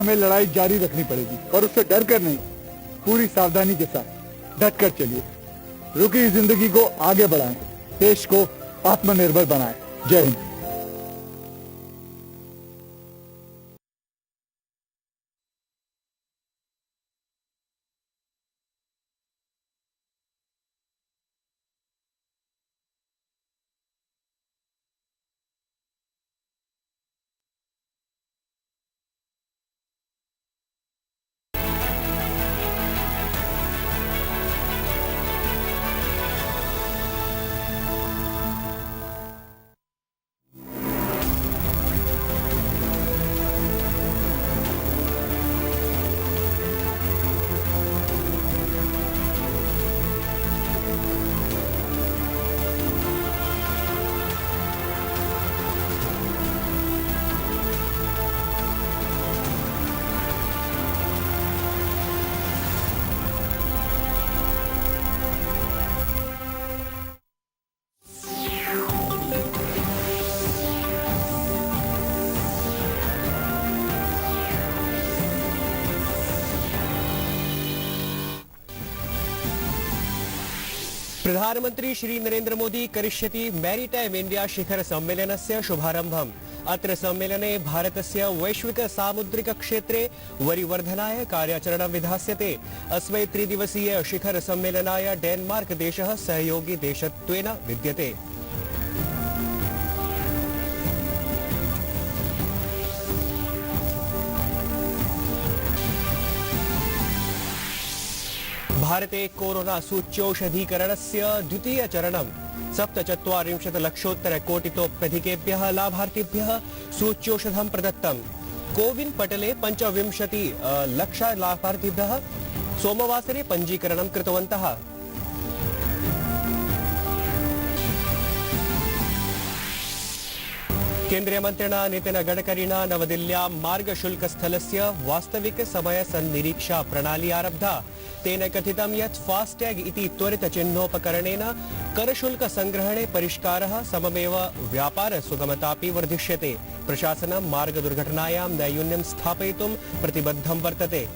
हमें लड़ाई जारी रखनी पड़ेगी और उससे डर कर नहीं, पूरी सावधानी के साथ डट कर चलिए। रुकी जिंदगी को आगे बढ़ाएं, देश को आत्मनिर्भर बनाएं। जय हिंद। प्रधानमंत्री श्री नरेंद्र मोदी करिष्यति मैरीटाइम इंडिया शिखर सम्मेलनस्य शुभारम्भम्। अत्र सम्मेलने भारतस्य वैश्विक सामुद्रिक क्षेत्रे वरिवर्धनाय कार्याचरणं विधास्यते। अस्मै त्रिदिवसीय शिखर सम्मेलनाय डेनमार्क देशः सहयोगी देशत्वेन विद्यते। भारते कोरोना सूच्यौषधीकरणस्य द्वितीय चरणं 47 लक्षोत्तर कोटितोप्यधिकेभ्यः लाभार्थिभ्यः सूच्यौषधं प्रदत्तम्। कोविन पटले 25 लक्ष लाभार्थिभ्यः सोमवासरे पञ्जीकरणं कृतवन्तः। केंद्रीय मंत्रिणा नितिन गडकरिणा नवदिल्ल्यां मार्गशुल्कस्थलस्य वास्तविक समय सन्निरीक्षा प्रणाली आरब्धा। तेन कथितं यत् फास्टैग इति त्वरितचिह्नोपकरणेन करशुल्क संग्रहणे परिष्कारः सममेव व्यापार सुगमतापि वर्धिष्यते। प्रशासनं मार्ग दुर्घटनायां नैयून्यं स्थापयितुं प्रतिबद्धं वर्तते।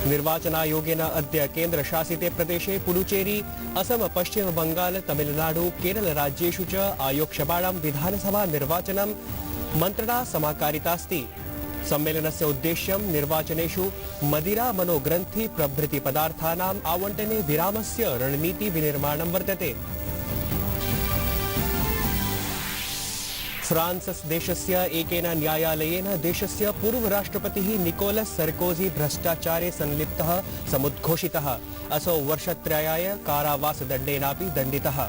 निर्वाचनायोगेन अद्य केन्द्रशासिते प्रदेशे पुडुचेरी, असम, पश्चिम बंगाल, तमिलनाडु, केरल राज्येषु च आयोक्ष्यमाणं विधानसभा निर्वाचनं मन्त्रणा समाकारितास्ति। सम्मेलनस्य उद्देश्यं निर्वाचनेषु मदिरा मनोग्रन्थि प्रभृति पदार्थानाम् आवंटने विरामस्य रणनीति विनिर्माणं वर्तते। फ्रांस देशस्य एकेन न्यायालयेन देशस्य पूर्वराष्ट्रपतिः निकोलस सर्कोजी भ्रष्टाचारे संलिप्तः समुद्घोषितः। असौ वर्षत्रयाय कारावासदण्डेनापि दण्डितः।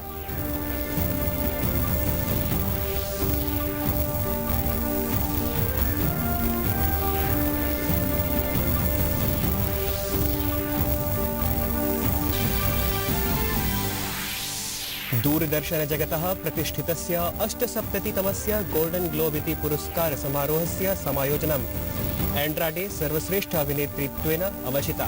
दूरदर्शन जगतः प्रतिष्ठितस्य 78तमस्य गोल्डन ग्लोब इति पुरस्कार समारोहस्य समायोजनम् एंड्राडे सर्वश्रेष्ठ अभिनेत्रीत्वेन अवचिता।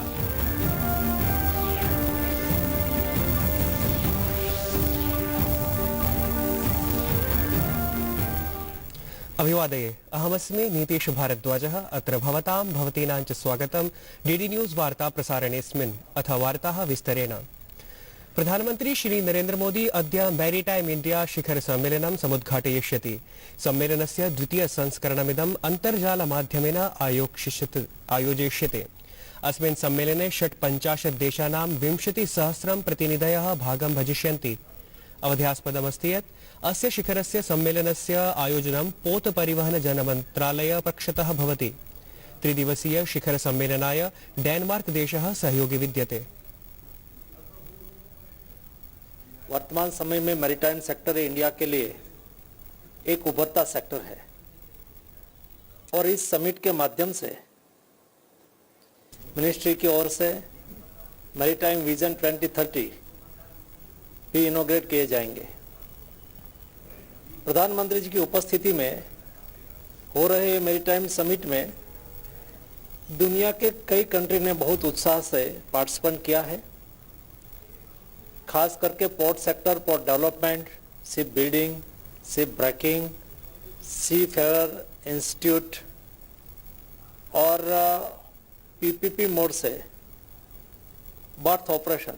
अभिवादये, अहमस्मि नीतीश भारद्वाजः। अत्र भवतां भवतीनां च स्वागतं डीडी न्यूज़ वार्ता प्रसारणेऽस्मिन्। अथ वार्ताः विस्तरेण। प्रधानमंत्री श्री नरेंद्र मोदी अद्य मैरीटाइम इंडिया शिखर सम्मेलनं समुद्घाटयिष्यति। सम्मेलनस्य द्वितीय संस्करणमिदं अन्तर्जालमाध्यमेन आयोजयिष्यते। अस्मिन् सम्मेलने 56 देशानां 20,000 प्रतिनिधयः भागं भजिष्यन्ति। अवध्यास्पदमस्ति यत् अस्य शिखरस्य सम्मेलनस्य आयोजनं पोत परिवहन जनमन्त्रालय पक्षतः भवति। त्रिदिवसीय शिखर सम्मेलनाय डेनमार्क देशः सहयोगी विद्यते। वर्तमान समय में मैरीटाइम सेक्टर इंडिया के लिए एक उभरता सेक्टर है और इस समिट के माध्यम से मिनिस्ट्री की ओर से मैरीटाइम विजन 2030 भी इनॉग्रेट किए जाएंगे। प्रधानमंत्री जी की उपस्थिति में हो रहे मैरीटाइम समिट में दुनिया के कई कंट्री ने बहुत उत्साह से पार्टिसिपेट किया है। खास करके port sector, port development, ship building, ship breaking, sea fare institute और पीपीपी मोड से बर्थ ऑपरेशन,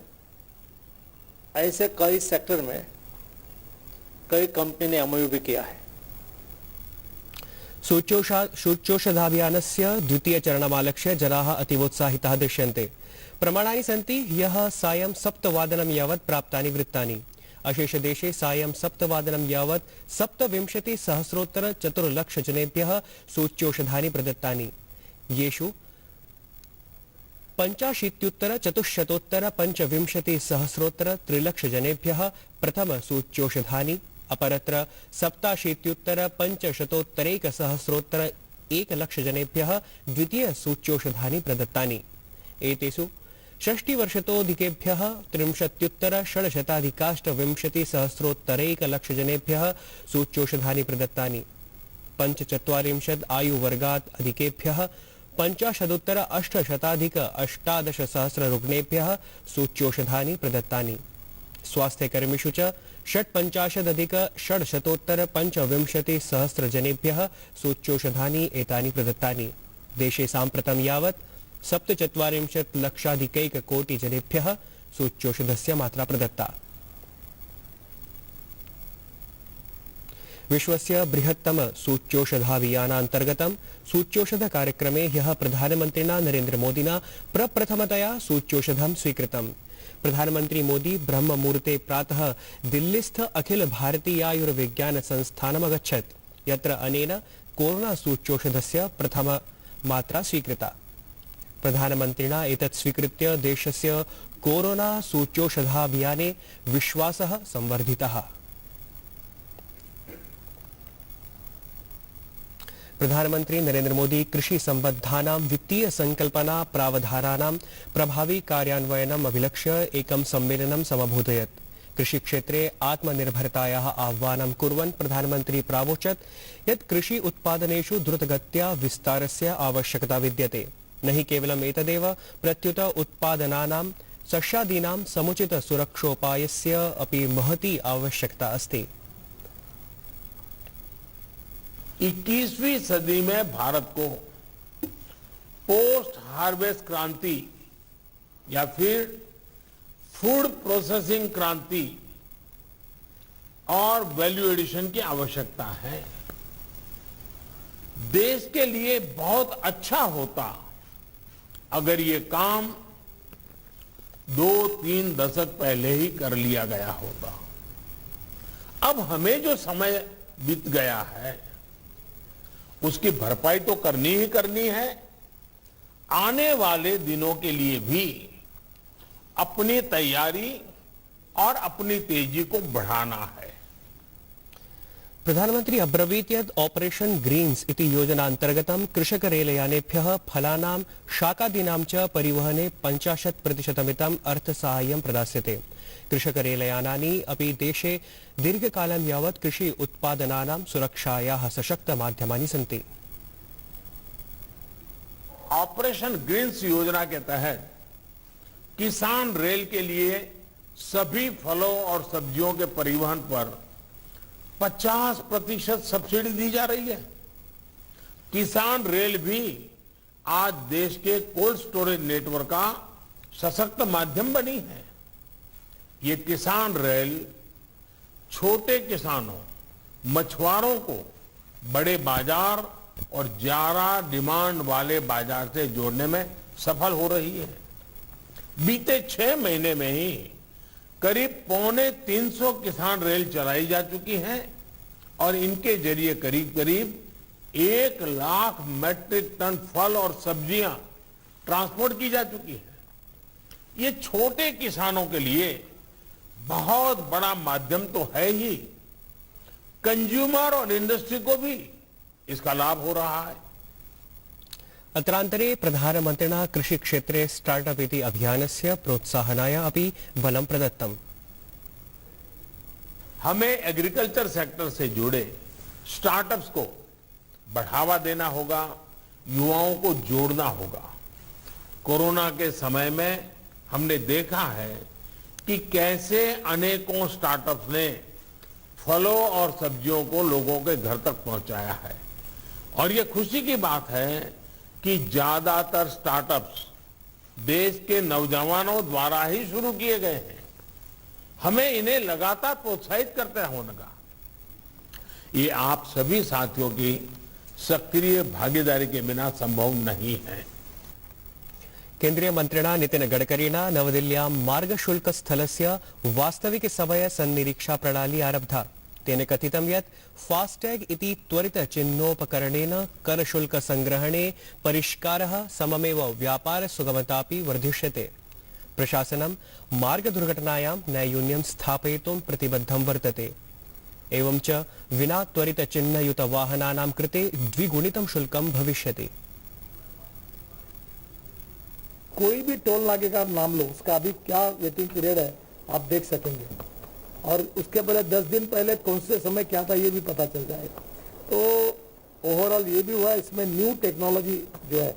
ऐसे कई सेक्टर में कई कंपनी ने एमओयू भी किया है। सूच्यौषधाभियानस्य द्वितीयचरणमालक्ष्य जनाः अतीवोत्साहिताः दृश्यन्ते। प्रमाणानि सन्ति ह्यः सायं 7 यावत् प्राप्तानि वृत्तानि। अशेषदेशे सायं 7 यावत् 27,000,4 जनेभ्यः सूच्यौषधानि प्रदत्तानि, येषु 85,425,3 जनेभ्यः प्रथम सूच्यौषधानि, अपरत्र 87,500,1 जनेभ्यः द्वितीय सूच्यौषधानि प्रदत्तानि। एतेषु 60 वर्षतोऽधिकेभ्यः 30,628,1 जनेभ्यः सूच्यौषधानि प्रदत्तानि। 45 आयुवर्गात् अधिकेभ्यः 50,818,000 रुग्णेभ्यः सूच्यौषधानि प्रदत्तानि। स्वास्थ्यकर्मिषु च 55,625,000 जनेभ्यः सूच्यौषधानि एतानि प्रदत्तानि। देशे साम्प्रतं यावत् 47 कोटि जनेभ्यः सूच्यौषधस्य मात्रा प्रदत्ता। विश्वस्य बृहत्तम सूच्यौषधाभियानान्तर्गतं सूच्यौषध कार्यक्रमे ह्यः प्रधानमन्त्रिणा नरेन्द्रमोदिना प्रप्रथमतया सूच्यौषधं स्वीकृतम्। प्रधानमन्त्री मोदी ब्रह्ममुहूर्ते प्रातः दिल्लीस्थ अखिल भारतीयायुर्विज्ञान संस्थानम् अगच्छत्, यत्र अनेन कोरोना सूच्यौषधस्य प्रथम मात्रा स्वीकृता। प्रधानमन्त्रिणा एतत् स्वीकृत्य देशस्य कोरोना सूच्यौषधाभियाने विश्वासः संवर्धितः। प्रधानमंत्री नरेंद्र मोदी कृषि संबद्धानां वित्तीय संकल्पना प्रावधानानां प्रभावी कार्यान्वयनम् अभिलक्ष्य एकं सम्मेलनं समबोधयत्। कृषि क्षेत्रे आत्मनिर्भरतायाः आह्वानं कुर्वन् प्रधानमंत्री प्रावोचत् यत् कृषि उत्पादनेषु द्रुतगत्या विस्तारस्य आवश्यकता विद्यते। न हि केवलम् एतदेव, प्रत्युत उत्पादनानां सस्यादीनां समुचित सुरक्षोपायस्य अपि महती आवश्यकता अस्ति। 21वीं सदी में भारत को पोस्ट हार्वेस्ट क्रांति या फिर फूड प्रोसेसिंग क्रांति और वैल्यू एडिशन की आवश्यकता है। देश के लिए बहुत अच्छा होता अगर ये काम 2-3 दशक पहले ही कर लिया गया होता। अब हमें जो समय बीत गया है उसकी भरपाई तो करनी ही करनी है। आने वाले दिनों के लिए भी अपनी तैयारी और अपनी तेजी को बढ़ाना है। प्रधानमंत्री अब्रवीत् यत् ऑपरेशन ग्रीन्स इति योजनान्तर्गतं कृषकरेलयानेभ्यः फलानां शाकादीनां च परिवहने 50% अर्थसाहाय्यं प्रदास्यते। कृषकरेलयानानि अपि देशे दीर्घकालं यावत् कृषि उत्पादनानां सुरक्षायाः सशक्त माध्यमानि सन्ति। ऑपरेशन ग्रीन्स योजना के तहत किसान रेल के लिए सभी फलों और सब्जियों के परिवहन पर 50% सब्सिडी दी जा रही है। किसान रेल भी आज देश के कोल्ड स्टोरेज नेटवर्क का सशक्त माध्यम बनी है। ये किसान रेल छोटे किसानों, मछुआरों को बड़े बाजार और ज्यादा डिमांड वाले बाजार से जोड़ने में सफल हो रही है। बीते 6 महीने में ही करीब 250 किसान रेल चलाई जा चुकी हैं और इनके जरिए करीब 1 लाख मेट्रिक टन फल और सब्जियां ट्रांसपोर्ट की जा चुकी है। ये छोटे किसानों के लिए बहुत बड़ा माध्यम तो है ही, कंज्यूमर और इंडस्ट्री को भी इसका लाभ हो रहा है। अत्रान्तरे प्रधानमन्त्रिणा कृषिक्षेत्रे स्टार्टअप इति अभियानस्य प्रोत्साहनाय अपि बलं प्रदत्तम्। हमें एग्रीकल्चर सेक्टर से जुड़े स्टार्टअप्स को बढ़ावा देना होगा, युवाओं को जोड़ना होगा। कोरोना के समय में हमने देखा है कि कैसे अनेकों स्टार्टअप्स ने फलों और सब्जियों को लोगों के घर तक पहुंचाया है। और ये खुशी की बात है कि ज्यादातर स्टार्टअप्स देश के नौजवानों द्वारा ही शुरू किए गए हैं। हमें इन्हें लगातार प्रोत्साहित करते होगा। ये आप सभी साथियों की सक्रिय भागीदारी के बिना संभव नहीं है। केन्द्रीय मन्त्रिणा नितिन गडकरिणा नवदिल्ल्यां मार्गशुल्कस्थलस्य वास्तविक समय सन्निरीक्षा प्रणाली आरब्धा। तेन कथितं यत् फास्टैग इति त्वरितचिह्नोपकरणेन करशुल्कसंग्रहणे परिष्कारः सममेव व्यापारसुगमतापि वर्धिष्यते। प्रशासनं मार्गदुर्घटनायां नैयून्यं स्थापयितुं प्रतिबद्धं वर्तते। एवं च विना त्वरितचिह्नयुतवाहनानां कृते द्विगुणितं शुल्कं भविष्यति। कोई भी टोल नाके का नाम लो, उसका अभी क्या वेटिंग पीरियड है आप देख सकेंगे, और उसके पहले 10 दिन पहले कौन से समय क्या था ये भी पता चल जाएगा। तो ओवरऑल ये भी हुआ, इसमें न्यू टेक्नोलॉजी जो है,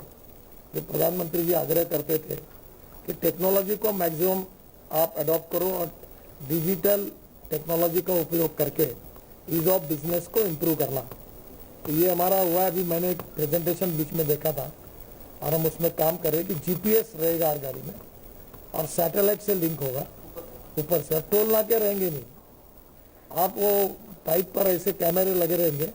जो प्रधानमंत्री जी आग्रह करते थे कि टेक्नोलॉजी को मैक्सिमम आप अडॉप्ट करो और डिजिटल टेक्नोलॉजी का उपयोग करके ईज ऑफ बिजनेस को इम्प्रूव करना। तो ये हमारा हुआ है। अभी मैंने एक प्रेजेंटेशन बीच में देखा था और हम उसमें काम कर रहे हैं कि जीपीएस रहेगा हर गाड़ी में और सैटेलाइट से लिंक होगा ऊपर से। टोल नाके रहेंगे नहीं, आप वो पाइप पर ऐसे कैमरे लगे रहेंगे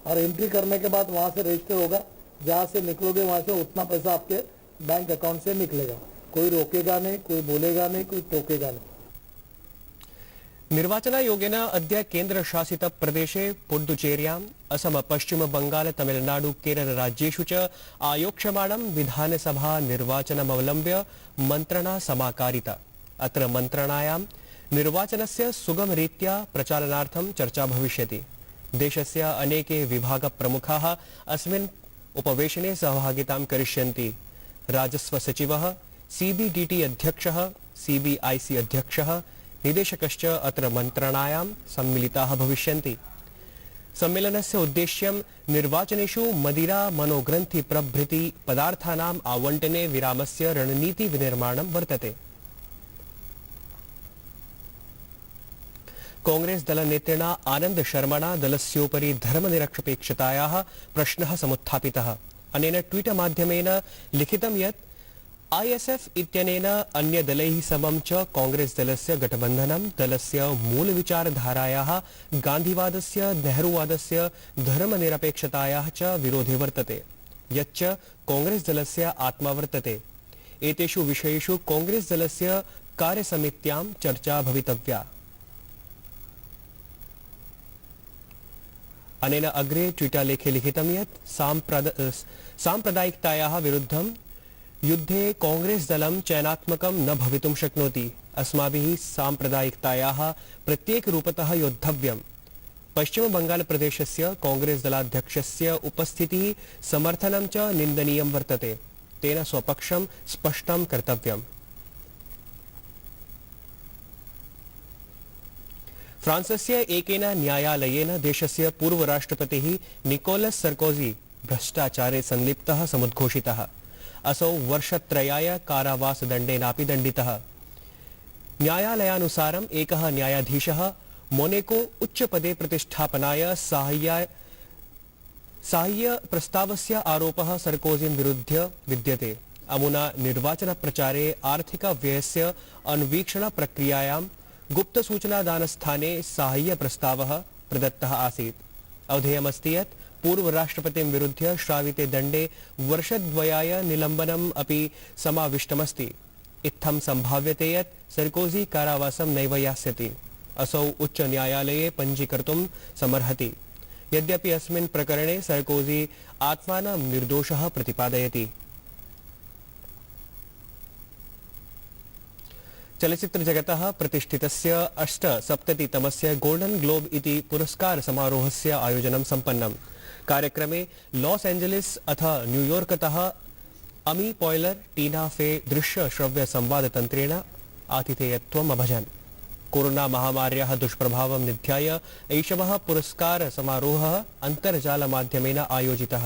और एंट्री करने के बाद वहां से रजिस्टर होगा, जहां से निकलोगे वहां से उतना पैसा आपके बैंक अकाउंट से निकलेगा। कोई रोकेगा नहीं, कोई बोलेगा नहीं, कोई टोकेगा नहीं। निर्वाचनायोगेन अद्य केन्द्रशासितप्रदेशे पुडुचेर्याम् असम पश्चिम बंगाल तमिलनाडु केरल राज्येषु च आयोक्ष्यमाणं विधानसभा निर्वाचनमवलम्ब्य मन्त्रणा समाकारिता। अत्र मन्त्रणायां निर्वाचनस्य सुगमरीत्या प्रचालनार्थं चर्चा भविष्यति। देशस्य अनेके विभागप्रमुखाः अस्मिन् उपवेशने सहभागितां करिष्यन्ति। राजस्व सचिवः, सीबीडीटी अध्यक्षः, सीबीआईसी अध्यक्षः, निदेशकश्च अत्र मन्त्रणायां सम्मिलिताः भविष्यन्ति। सम्मेलनस्य उद्देश्यं निर्वाचनेषु मदिरा मनोग्रन्थि प्रभृति पदार्थानाम् आवण्टने विरामस्य रणनीति विनिर्माणं वर्तते। कांग्रेस दलनेत्रिणा आनंद शर्मणा दलस्योपरि धर्मनिरपेक्षतायाः प्रश्नः समुत्थापितः। अनेन ट्वीट माध्यमेन लिखितं यत् आईएसएफ इत्यनेन अन्यदलैः समं च कांग्रेस दलस्य गठबन्धनं दलस्य मूलविचारधारायाः गान्धीवादस्य, नेहरूवादस्य, धर्मनिरपेक्षतायाः च विरोधे वर्तते, यच्च कांग्रेस दलस्य आत्मा वर्तते। एतेषु विषयेषु कांग्रेस दलस्य कार्यसमित्यां चर्चा भवितव्या। अनेन अग्रे ट्वीटालेखे लिखितं यत् साम्प्रदायिकतायाः विरुद्धं युद्धे कांग्रेस दलं चयनात्मकं न भवितुं शक्नोति। अस्माभिः साम्प्रदायिकतायाः प्रत्येकरूपतः योद्धव्यम्। पश्चिम बंगाल प्रदेशस्य कांग्रेस दलाध्यक्षस्य उपस्थितिः समर्थनं च निन्दनीयं वर्तते। तेन स्वपक्षं स्पष्टं कर्तव्यम्। फ्रांसस्य एकेन न्यायालयेन देशस्य पूर्वराष्ट्रपतिः निकोलस सर्कोजी भ्रष्टाचारे संलिप्तः समुद्घोषितः। असौ वर्षत्रयाय कारावासदण्डेनापि दण्डितः। न्यायालयानुसारम् एकः न्यायाधीशः मोनेको उच्चपदे प्रतिष्ठापनाय साहाय्य प्रस्तावस्य आरोपः सर्कोजिं विरुध्य विद्यते। अमुना निर्वाचनप्रचारे आर्थिकव्ययस्य अन्वीक्षणप्रक्रियायां गुप्तसूचनादानस्थाने साहाय्यप्रस्तावः प्रदत्तः आसीत्। अवधेयमस्ति यत् पूर्वराष्ट्रपतिं विरुध्य श्राविते दण्डे वर्षद्वयाय निलम्बनम् अपि समाविष्टमस्ति। इत्थं सम्भाव्यते यत् सर्कोजी कारावासं नैव यास्यति। असौ उच्चन्यायालये पञ्जीकर्तुं समर्हति। यद्यपि अस्मिन् प्रकरणे सर्कोजी आत्मानं निर्दोषः प्रतिपादयति। चलच्चित्रजगतः प्रतिष्ठितस्य 78तमस्य गोल्डन ग्लोब इति पुरस्कार समारोहस्य आयोजनं सम्पन्नम्। कार्यक्रमे लॉस एंजेलिस अथ न्यूयॉर्कतः अमी पॉयलर, टीना फे दृश्य श्रव्य संवादतन्त्रेण आतिथेयत्वम् अभजन्। कोरोना महामार्याः दुष्प्रभावं निध्याय ऐषमः पुरस्कार समारोहः अन्तर्जालमाध्यमेन आयोजितः।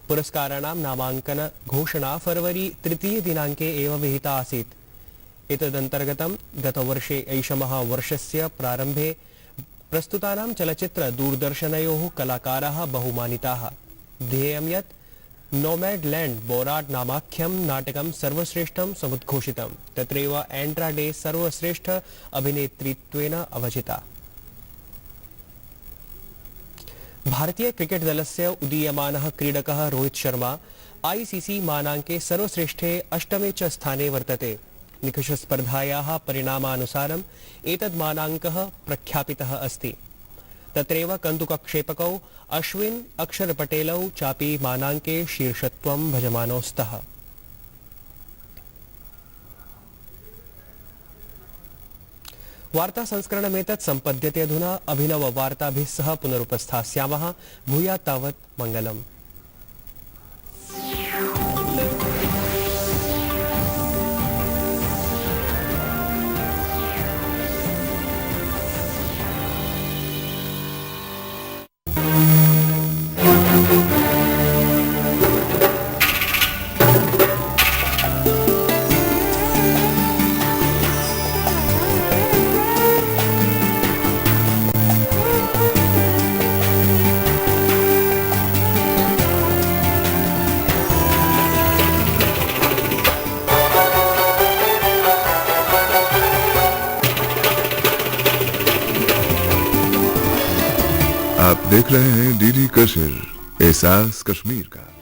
पुरस्काराणां नामाङ्कन घोषणा फरवरी 3 दिनाङ्के एव विहिता आसीत्। एतदन्तर्गतं गतवर्षे ऐषमः वर्षस्य प्रारम्भे प्रस्तुतानां चलचित्र दूरदर्शनयोः कलाकाराः बहुमानिताः। ध्येयं यत् नोमैड लैंड बोराट नामाख्यं नाटकं सर्वश्रेष्ठं समुद्घोषितं। तत्रैव एंड्रा डे सर्वश्रेष्ठ अभिनेत्रीत्वेन अवचिता। भारतीय क्रिकेट दलस्य उदीयमानः क्रीडकः रोहित शर्मा आईसीसी मानाङ्के सर्वश्रेष्ठे अष्टमे च स्थाने वर्तते। निकषस्पर्धायाः परिणामानुसारम् एतद् मानाङ्कः प्रख्यापितः अस्ति। तत्रैव कन्दुकक्षेपकौ अश्विन अक्षर पटेलौ चापि मानाङ्के शीर्षत्वं भजमानौ स्तः। वार्ता संस्करणमेतत् सम्पद्यते अधुना। अभिनव वार्ताभिः सह पुनरुपस्थास्यामः। भूयात् तावत् मङ्गलम्। आप देख रहे हैं डीडी कश्मीर, एहसास कश्मीर का।